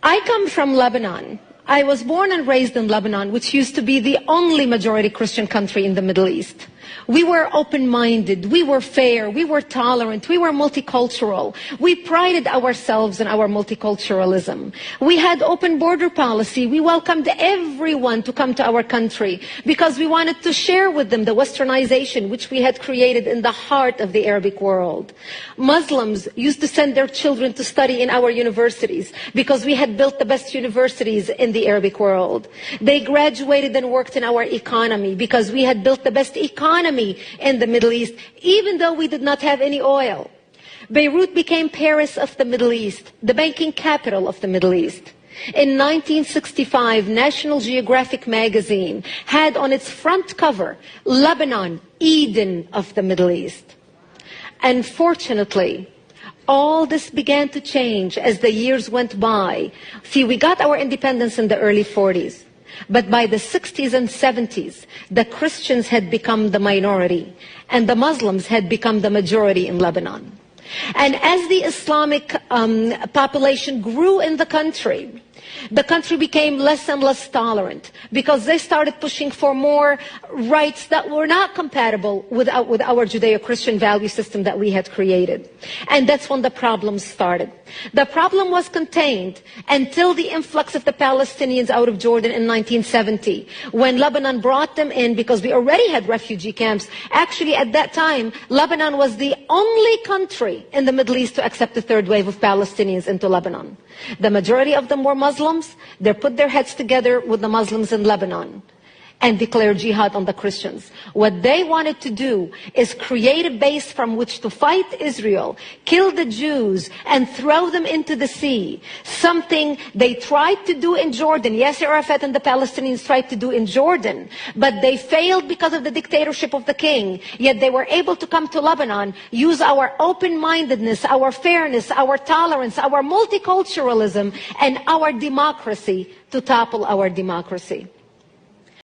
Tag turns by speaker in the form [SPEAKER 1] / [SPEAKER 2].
[SPEAKER 1] I come from Lebanon. I was born and raised in Lebanon, which used to be the only majority Christian country in the Middle East. We were open-minded, we were fair, we were tolerant, we were multicultural. We prided ourselves in our multiculturalism. We had open border policy. We welcomed everyone to come to our country because we wanted to share with them the westernization which we had created in the heart of the Arabic world. Muslims used to send their children to study in our universities because we had built the best universities in the Arabic world. They graduated and worked in our economy because we had built the best economy in the Middle East, even though we did not have any oil. Beirut became Paris of the Middle East, the banking capital of the Middle East. In 1965, National Geographic magazine had on its front cover, Lebanon, Eden of the Middle East. Unfortunately, all this began to change as the years went by. See, we got our independence in the early 40s. But by the 60s and 70s, the Christians had become the minority, and the Muslims had become the majority in Lebanon. And as the Islamic population grew in the country became less and less tolerant because they started pushing for more rights that were not compatible with our Judeo-Christian value system that we had created. And that's when the problems started. The problem was contained until the influx of the Palestinians out of Jordan in 1970, when Lebanon brought them in because we already had refugee camps. Actually, at that time, Lebanon was the only country in the Middle East to accept the third wave of Palestinians into Lebanon. The majority of them were Muslims. They put their heads together with the Muslims in Lebanon and declared jihad on the Christians. What they wanted to do is create a base from which to fight Israel, kill the Jews, and throw them into the sea. Something they tried to do in Jordan. Yasser Arafat and the Palestinians tried to do in Jordan, but they failed because of the dictatorship of the king. Yet they were able to come to Lebanon, use our open-mindedness, our fairness, our tolerance, our multiculturalism, and our democracy to topple our democracy.